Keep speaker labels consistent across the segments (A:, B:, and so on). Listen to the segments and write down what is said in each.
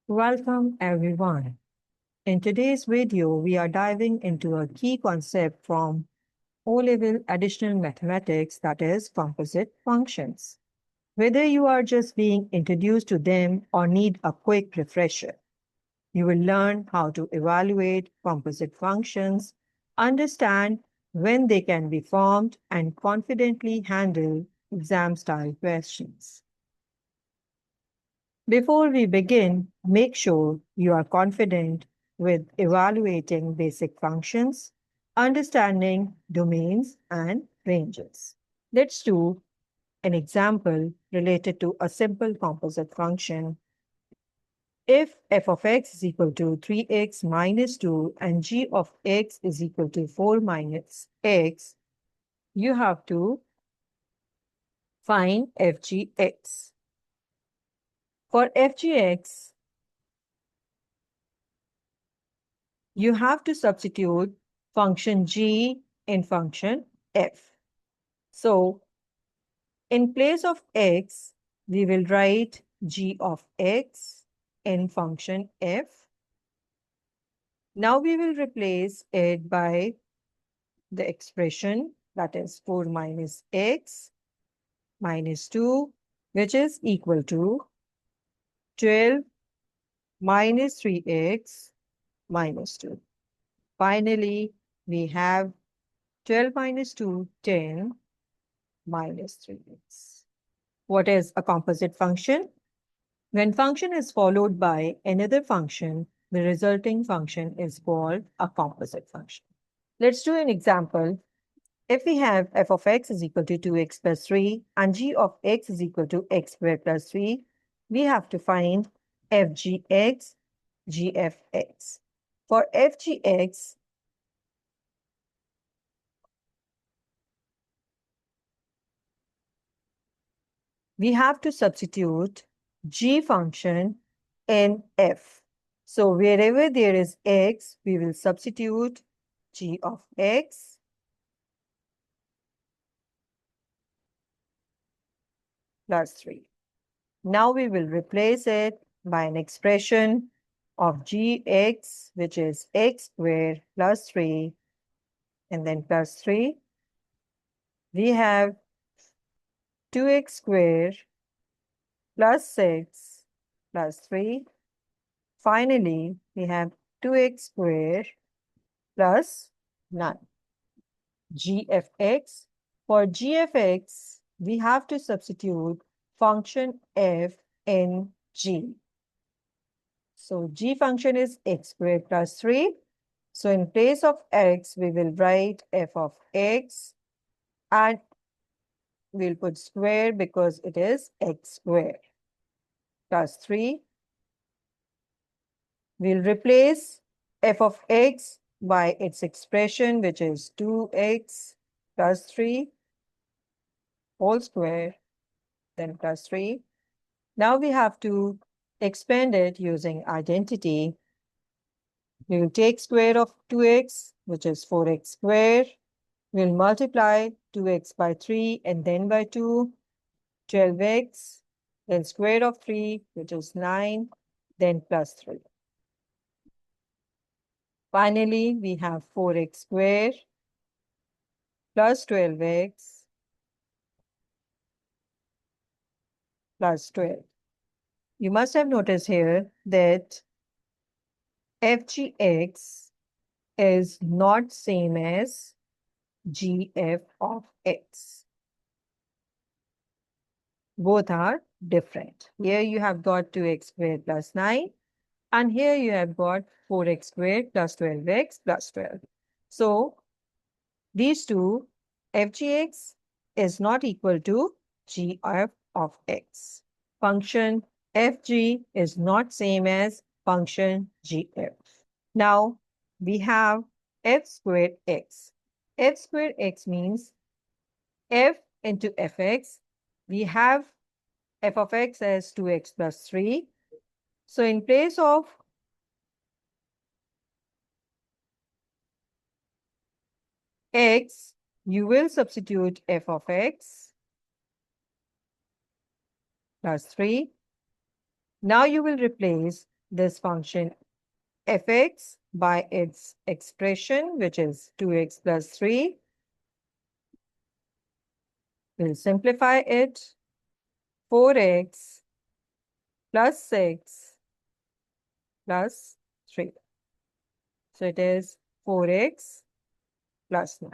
A: Welcome everyone. In today's video, we are diving into a key concept from O-level additional mathematics, that is composite functions. Whether you are just being introduced to them or need a quick refresher, you will learn how to evaluate composite functions, understand when they can be formed, and confidently handle exam-style questions. Before we begin, make sure you are confident with evaluating basic functions, understanding domains, and ranges. Let's do an example related to a simple composite function. If f of x is equal to 3x minus 2 and g of x is equal to 4 minus x, you have to find fgx. For fgx, you have to substitute function g in function f. So in place of x, we will write g of x in function f. Now we will replace it by the expression that is 4 minus x minus 2, which is equal to 12 minus 3x minus 2. Finally, we have 12 minus 2, 10 minus 3x. What is a composite function? When function is followed by another function, the resulting function is called a composite function. Let's do an example. If we have f of x is equal to 2x plus 3 and g of x is equal to x squared plus 3, we have to find fgx, gfx. For fgx, we have to substitute g function in f. So wherever there is x, we will substitute g of x plus 3. Now we will replace it by an expression of gx, which is x squared plus 3, and then plus 3. We have 2x squared plus 6 plus 3. Finally, we have 2x squared plus 9. gfx. For gfx, we have to substitute function f in g. So g function is x squared plus 3. So in place of x, we will write f of x and we'll put square because it is x squared plus 3. We'll replace f of x by its expression, which is 2x plus 3 whole square, then plus 3. Now we have to expand it using identity. We will take square of 2x, which is 4x squared. We'll multiply 2x by 3 and then by 2, 12x, then square of 3, which is 9, then plus 3. Finally, we have 4x squared plus 12x plus 12. You must have noticed here that fgx is not same as gf of x. Both are different. Here you have got 2x squared plus 9, and here you have got 4x squared plus 12x plus 12. So these two, fgx is not equal to gf of x. Function fg is not same as function gf. Now we have f squared x. F squared x means f into fx. We have f of x as 2x plus 3. So in place of x, you will substitute f of x plus 3. Now you will replace this function fx by its expression, which is 2x plus 3. We'll simplify it. 4x plus 6 plus 3. So it is 4x plus 9.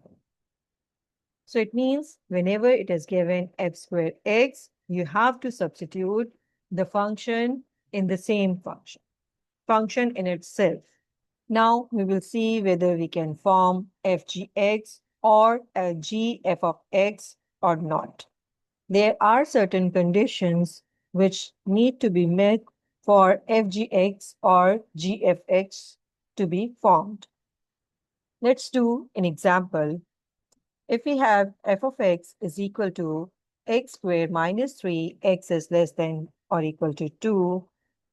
A: So it means whenever it is given f squared x, you have to substitute the function in the same function in itself. Now we will see whether we can form fgx or a gf of x or not. There are certain conditions which need to be met for fgx or gfx to be formed. Let's do an example. If we have f of x is equal to x squared minus 3, x is less than or equal to 2,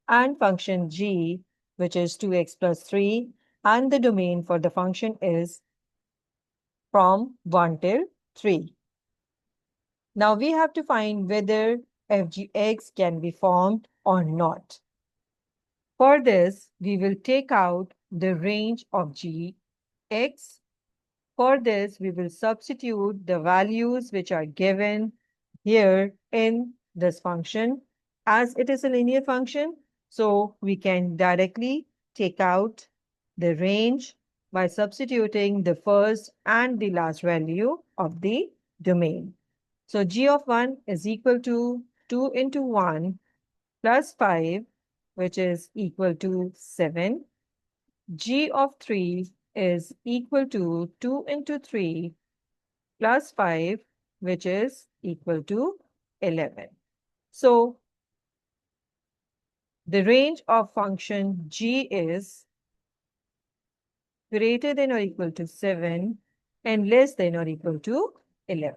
A: and function g, which is 2x plus 3, and the domain for the function is from 1 till 3. Now we have to find whether fgx can be formed or not. For this, we will take out the range of gx. For this, we will substitute the values which are given here in this function. As it is a linear function, so we can directly take out the range by substituting the first and the last value of the domain. So g of 1 is equal to 2 into 1 plus 5, which is equal to 7. G of 3 is equal to 2 into 3 plus 5, which is equal to 11. So the range of function g is greater than or equal to 7 and less than or equal to 11.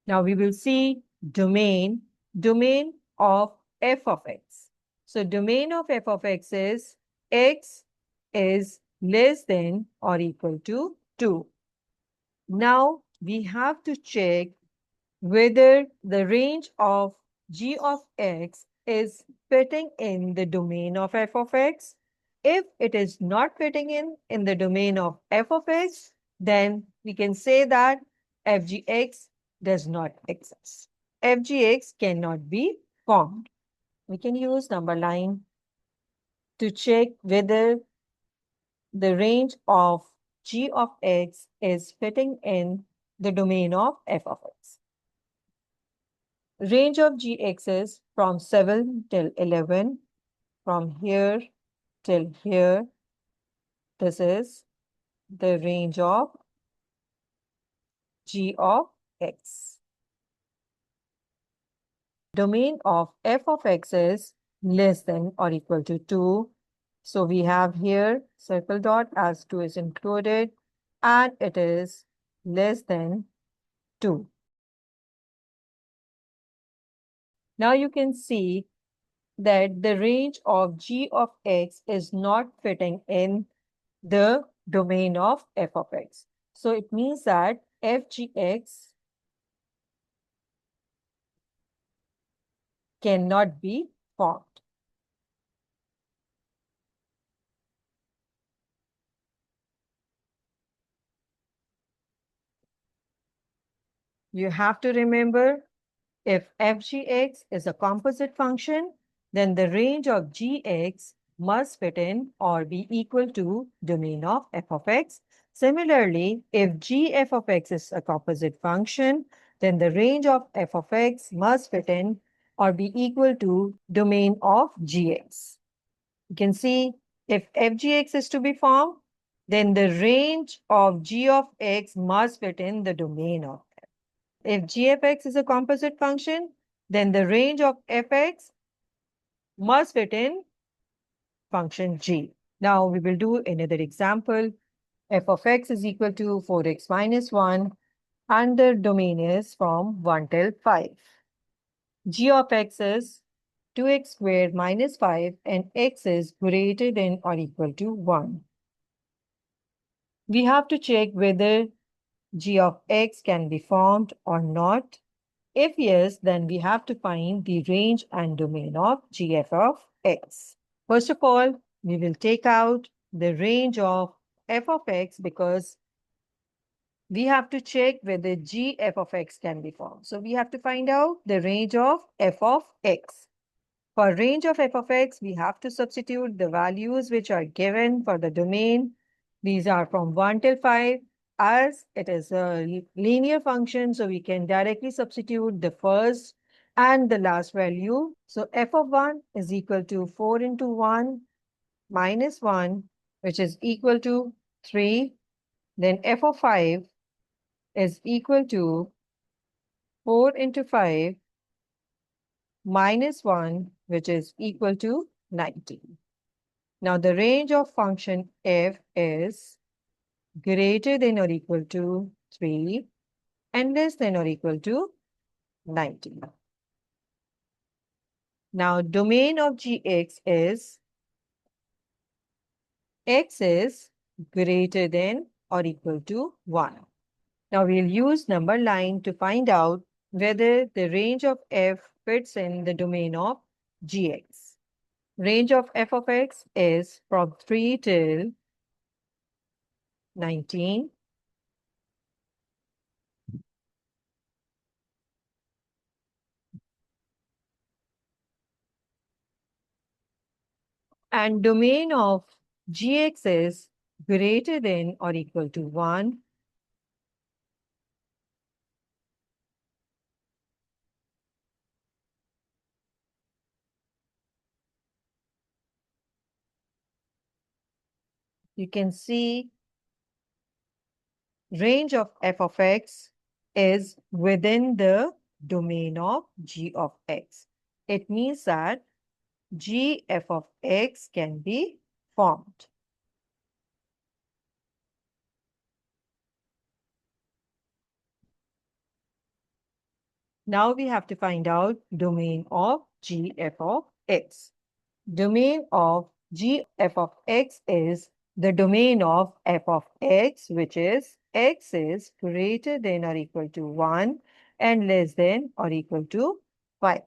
A: Now we will see domain of f of x. So domain of f of x is less than or equal to 2. Now we have to check whether the range of g of x is fitting in the domain of f of x. If it is not fitting in the domain of f of x, then we can say that fgx does not exist. fgx cannot be formed. We can use number line to check whether the range of g of x is fitting in the domain of f of x. Range of gx is from 7 till 11, from here till here. This is the range of g of x. Domain of f of x is less than or equal to 2. So we have here circle dot as 2 is included, and it is less than 2. Now you can see that the range of g of x is not fitting in the domain of f of x. So it means that fgx cannot be formed. You have to remember, if fgx is a composite function, then the range of gx must fit in or be equal to domain of f of x. Similarly, if gf of x is a composite function, then the range of f of x must fit in or be equal to domain of gx. You can see if fgx is to be formed, then the range of g of x must fit in the domain of f. If g of x is a composite function, then the range of fx must fit in function g. Now we will do another example. F of x is equal to 4x minus 1, and the domain is from 1 till 5. G of x is 2x squared minus 5, and x is greater than or equal to 1. We have to check whether g of x can be formed or not. If yes, then we have to find the range and domain of gf of x. First of all, we will take out the range of f of x because we have to check whether g f of x can be formed. So we have to find out the range of f of x. For range of f of x, we have to substitute the values which are given for the domain. These are from 1 till 5. As it is a linear function, so we can directly substitute the first and the last value. So f of 1 is equal to 4 into 1 minus 1, which is equal to 3. Then f of 5 is equal to 4 into 5 minus 1, which is equal to 19. Now the range of function f is greater than or equal to 3 and less than or equal to 19. Now domain of gx is x is greater than or equal to 1. Now we'll use number line to find out whether the range of f fits in the domain of gx. Range of f of x is from 3 till 19. And domain of gx is greater than or equal to 1. You can see range of f of x is within the domain of g of x. It means that g f of x can be formed. Now we have to find out domain of g f of x. Domain of g f of x is the domain of f of x, which is x is greater than or equal to 1 and less than or equal to 5.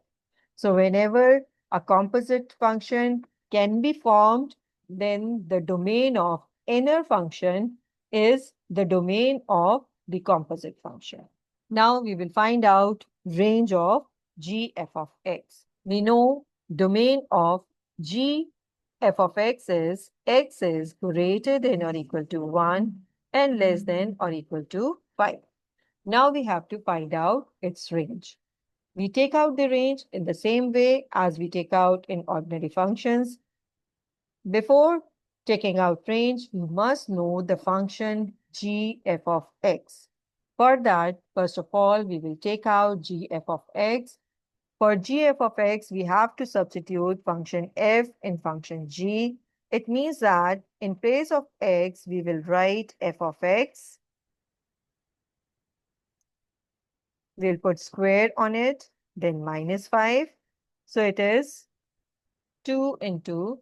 A: So whenever a composite function can be formed, then the domain of inner function is the domain of the composite function. Now we will find out range of g f of x. We know domain of g f of x is greater than or equal to 1 and less than or equal to 5. Now we have to find out its range. We take out the range in the same way as we take out in ordinary functions. Before taking out range, we must know the function g f of x. For that, first of all, we will take out g f of x. For g f of x, we have to substitute function f in function g. It means that in place of x, we will write f of x. We'll put square on it, then minus 5. So it is 2 into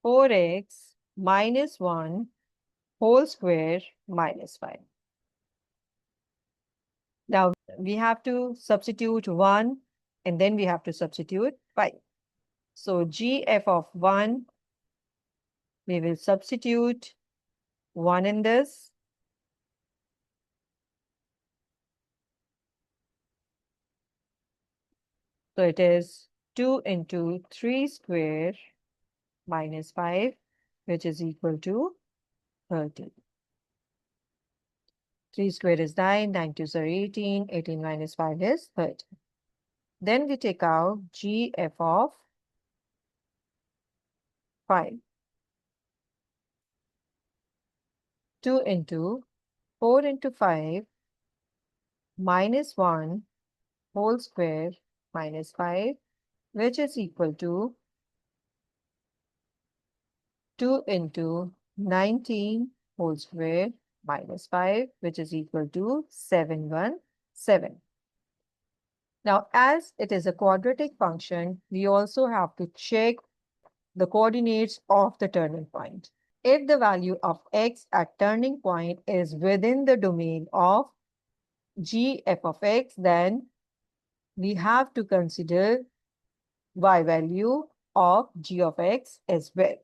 A: 4x minus 1 whole square minus 5. Now we have to substitute 1 and then we have to substitute 5. So g f of 1, we will substitute 1 in this. So it is 2 into 3 square minus 5, which is equal to 30. 3 square is 9, 9 twos are 18, 18 minus 5 is 30. Then we take out g f of 5. 2 into 4 into 5 minus 1 whole square minus 5, which is equal to 2 into 19 whole square minus 5, which is equal to 717. Now, as it is a quadratic function, we also have to check the coordinates of the turning point. If the value of x at turning point is within the domain of g f of x, then we have to consider y value of g of x as well.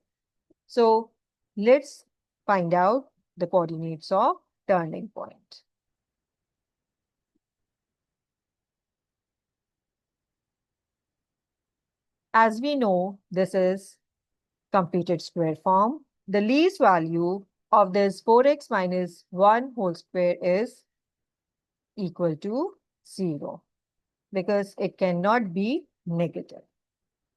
A: So let's find out the coordinates of turning point. As we know, this is completed square form. The least value of this 4x minus 1 whole square is equal to 0 because it cannot be negative.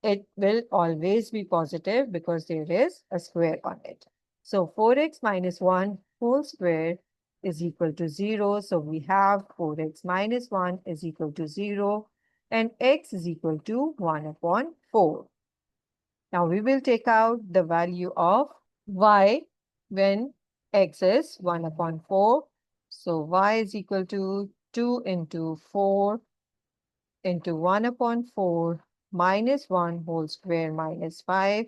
A: It will always be positive because there is a square on it. So 4x minus 1 whole square is equal to 0. So we have 4x minus 1 is equal to 0 and x is equal to 1 upon 4. Now we will take out the value of y when x is 1 upon 4. So y is equal to 2 into 4 into 1 upon 4 minus 1 whole square minus 5.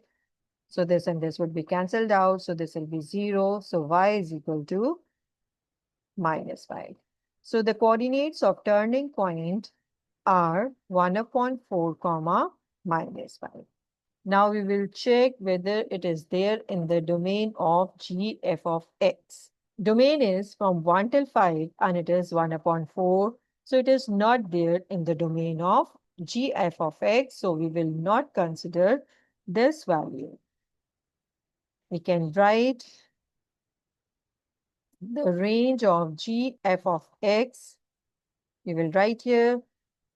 A: So this and this would be cancelled out. So this will be 0. So y is equal to minus 5. So the coordinates of turning point are 1 upon 4 comma minus 5. Now we will check whether it is there in the domain of g f of x. Domain is from 1 till 5 and it is 1 upon 4. So it is not there in the domain of g f of x. So we will not consider this value. We can write the range of g f of x. We will write here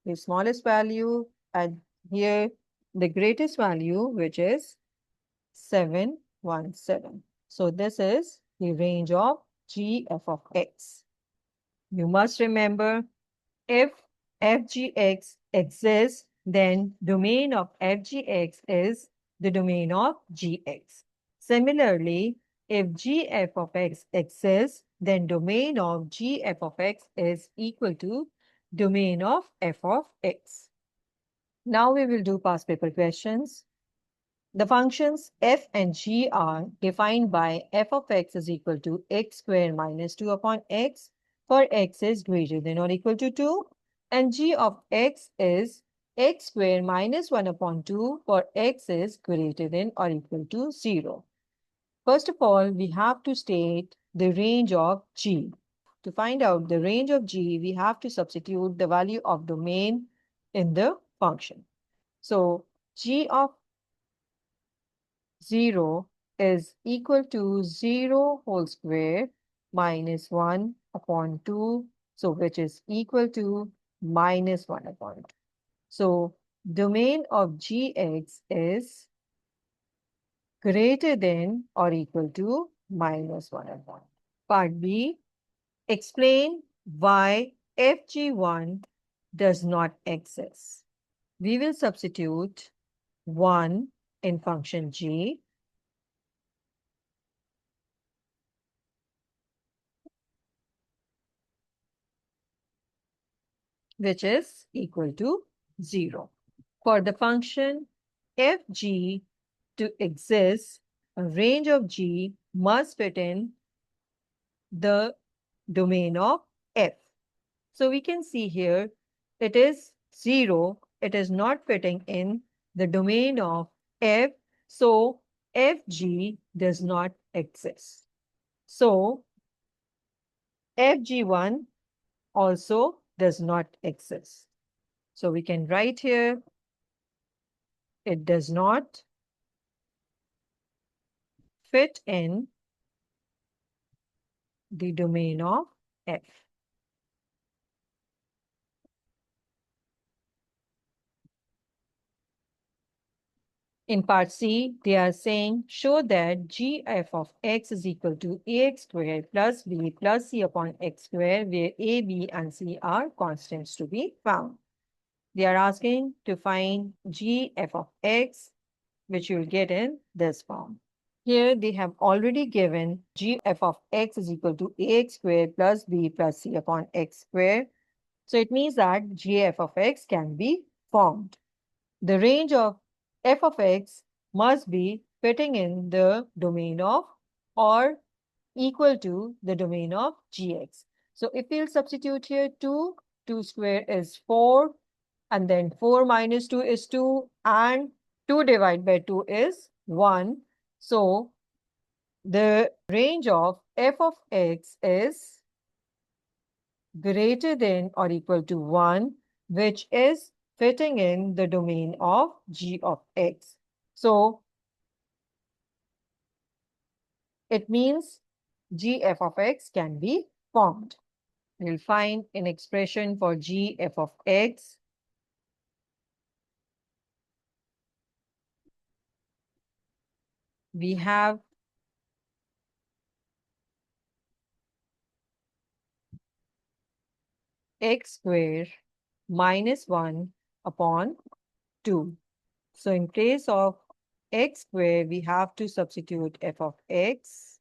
A: the smallest value and here the greatest value, which is 717. So this is the range of g f of x. You must remember, if fgx exists, then domain of fgx is the domain of gx. Similarly, if gf of x exists, then domain of gf of x is equal to domain of f of x. Now we will do past paper questions. The functions f and g are defined by f of x is equal to x squared minus 2 upon x for x is greater than or equal to 2, and g of x is x squared minus 1 upon 2 for x is greater than or equal to 0. First of all, we have to state the range of g. To find out the range of g, we have to substitute the value of domain in the function. So g of 0 is equal to 0 whole square minus 1 upon 2, so which is equal to minus 1 upon 2. So domain of gx is greater than or equal to minus 1 upon 2. Part B, explain why fg1 does not exist. We will substitute 1 in function g, which is equal to 0. For the function fg to exist, a range of g must fit in the domain of f. So we can see here it is 0. It is not fitting in the domain of f. So fg does not exist. So fg1 also does not exist. So we can write here it does not fit in the domain of f. In part C, they are saying show that g f of x is equal to ax squared plus b plus c upon x squared, where a, b, and c are constants to be found. They are asking to find g f of x, which you will get in this form. Here they have already given g f of x is equal to ax squared plus b plus c upon x squared. So it means that g f of x can be formed. The range of f of x must be fitting in the domain of or equal to the domain of gx. So if we'll substitute here 2, 2 square is 4, and then 4 minus 2 is 2, and 2 divided by 2 is 1. So the range of f of x is greater than or equal to 1, which is fitting in the domain of g of x. So it means gf of x can be formed. We'll find an expression for gf of x. We have x square minus 1 upon 2. So in place of x square, we have to substitute f of x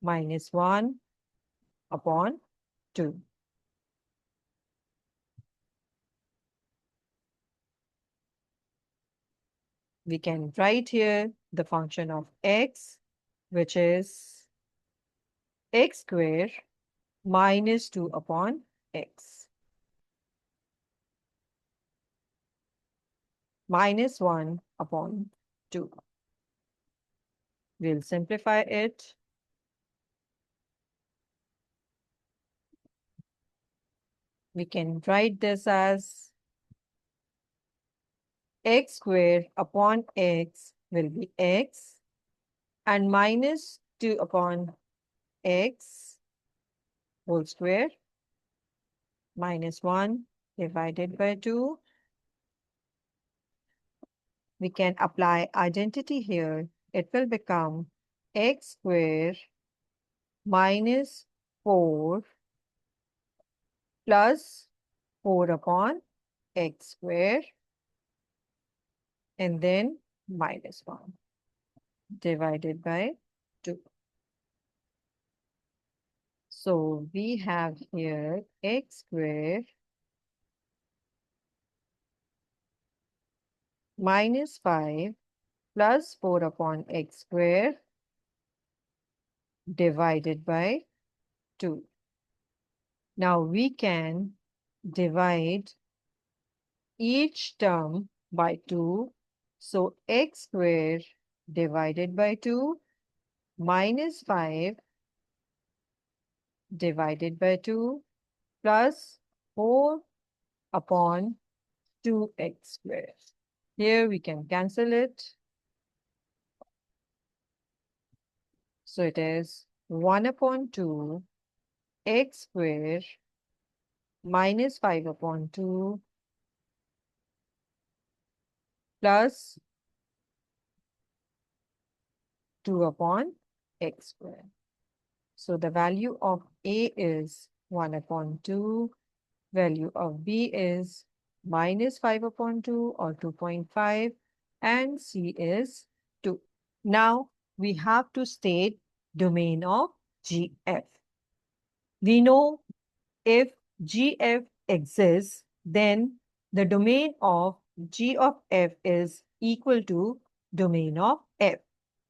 A: minus 1 upon 2. We can write here the function of x, which is x square minus 2 upon x minus 1 upon 2. We'll simplify it. We can write this as x square upon x will be x, and minus 2 upon x whole square minus 1 divided by 2. We can apply identity here. It will become x square minus 4 plus 4 upon x square and then minus 1 divided by 2. So we have here x square minus 5 plus 4 upon x square divided by 2. Now we can divide each term by 2. So x square divided by 2 minus 5 divided by 2 plus 4 upon 2x squared. Here we can cancel it. So it is 1 upon 2 x squared minus 5 upon 2 plus 2 upon x squared. So the value of A is 1 upon 2. Value of B is minus 5 upon 2 or 2.5 and C is 2. Now we have to state domain of GF. We know if GF exists, then the domain of G of F is equal to domain of F.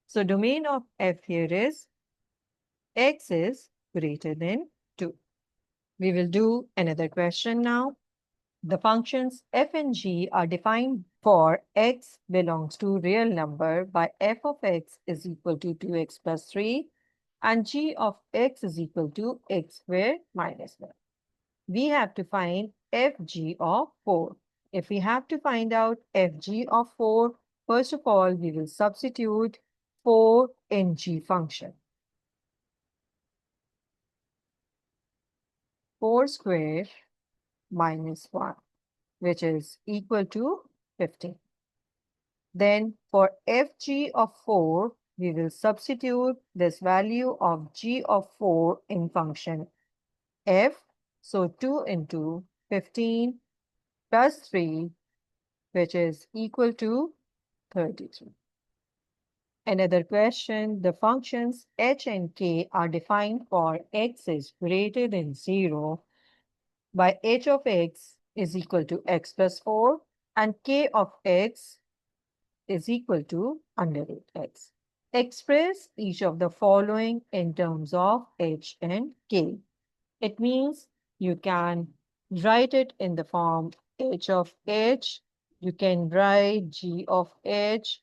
A: So domain of F here is X is greater than 2. We will do another question now. The functions f and g are defined for x belongs to real number by f of x is equal to 2x plus 3 and g of x is equal to x squared minus 1. We have to find fg of 4. If we have to find out fg of 4, first of all, we will substitute 4 in g function. 4 squared minus 1, which is equal to 15. Then for fg of 4, we will substitute this value of g of 4 in function f. So 2 into 15 plus 3, which is equal to 33. Another question, the functions h and k are defined for x is greater than 0 by h of x is equal to x plus 4 and k of x is equal to under root x. Express each of the following in terms of h and k. It means you can write it in the form h of h, you can write g of h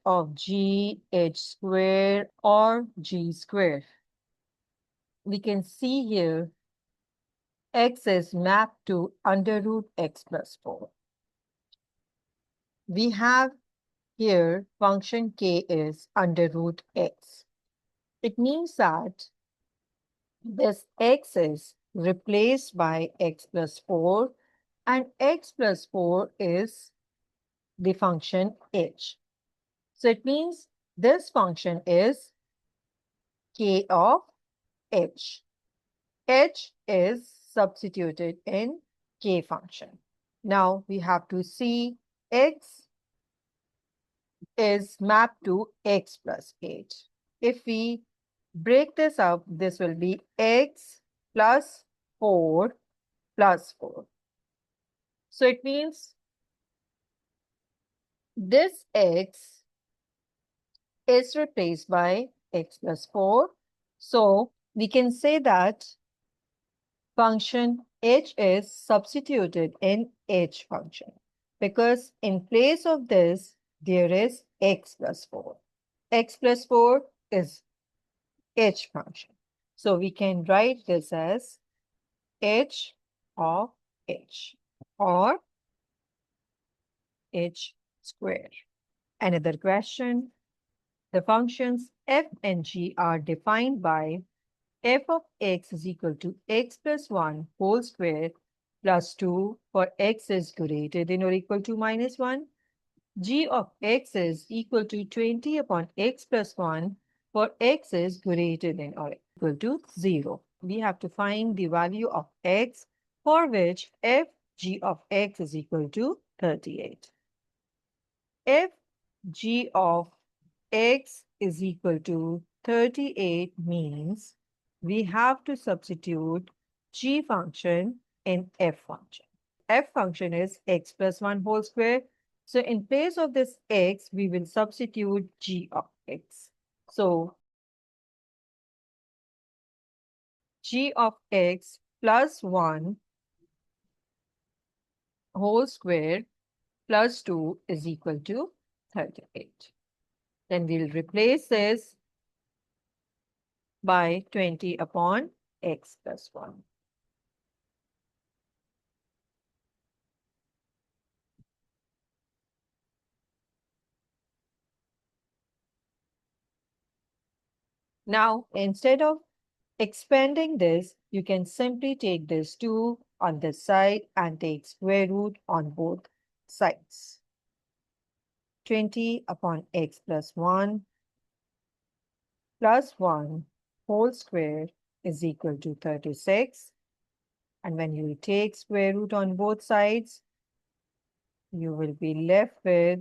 A: of g, h square or g square. We can see here x is mapped to under root x plus 4. We have here function k is under root x. It means that this x is replaced by x plus 4 and x plus 4 is the function h. So it means this function is k of h. H is substituted in k function. Now we have to see x is mapped to x plus 8. If we break this up, this will be x plus 4 plus 4. So it means this x is replaced by x plus 4. So we can say that function h is substituted in h function because in place of this, there is x plus 4. X plus 4 is h function. So we can write this as h of h or h square. Another question. The functions f and g are defined by f of x is equal to x plus 1 whole square plus 2 for x is greater than or equal to minus 1. G of x is equal to 20 upon x plus 1 for x is greater than or equal to 0. We have to find the value of x for which f g of x is equal to 38. If g of x is equal to 38 means we have to substitute g function in f function. F function is x plus 1 whole square. So in place of this x, we will substitute g of x. So g of x plus 1 whole square plus 2 is equal to 38. Then we'll replace this by 20 upon x plus 1. Now, instead of expanding this, you can simply take this 2 on this side and take square root on both sides. 20 upon x plus 1 plus 1 whole square is equal to 36. And when you take square root on both sides, you will be left with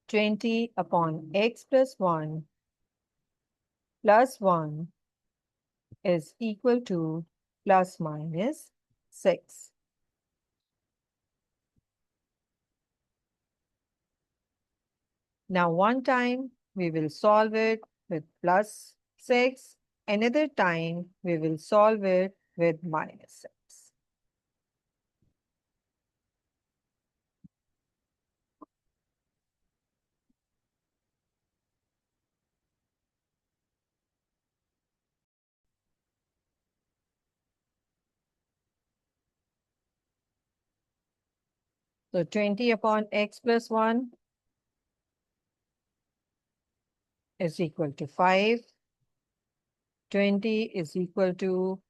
A: 20 upon x plus 1 plus 1 is equal to plus minus 6. Now one time we will solve it with plus 6. Another time we will solve it with minus 6. So 20 upon x plus 1 is equal to 5. 20 is equal to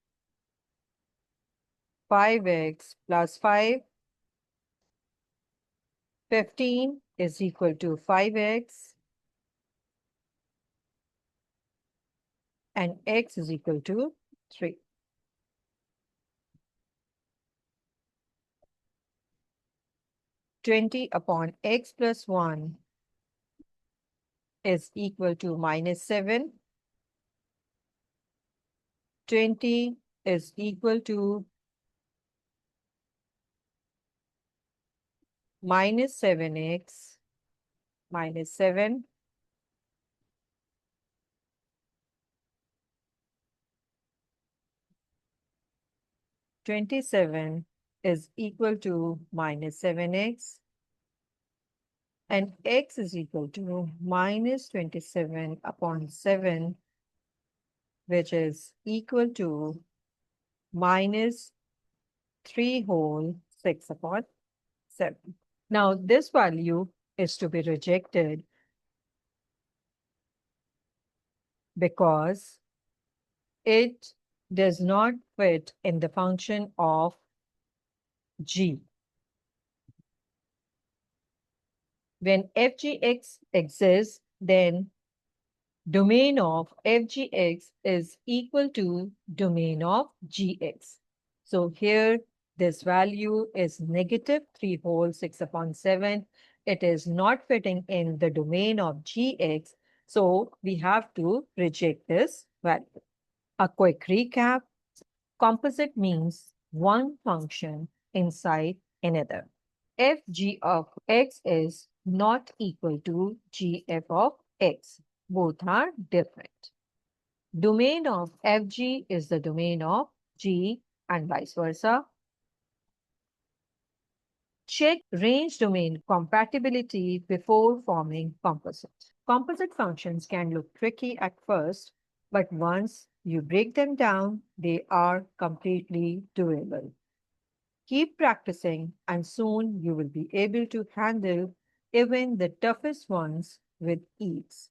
A: 5x plus 5. 15 is equal to 5x. And x is equal to 3. Twenty upon x plus 1 is equal to minus 7. 20 is equal to minus 7x minus 7. 27 is equal to minus 7x and x is equal to minus 27 upon 7, which is equal to minus 3 whole 6 upon 7. Now, this value is to be rejected because it does not fit in the function of g. When f g x exists, then domain of f g x is equal to domain of gx. So here, this value is negative 3 whole 6 upon 7. It is not fitting in the domain of gx, so we have to reject this value. A quick recap. Composite means one function inside another. F g of x is not equal to g f of x. Both are different. Domain of fg is the domain of g and vice versa. Check range domain compatibility before forming composite. Composite functions can look tricky at first, but once you break them down, they are completely doable. Keep practicing, and soon you will be able to handle even the toughest ones with ease.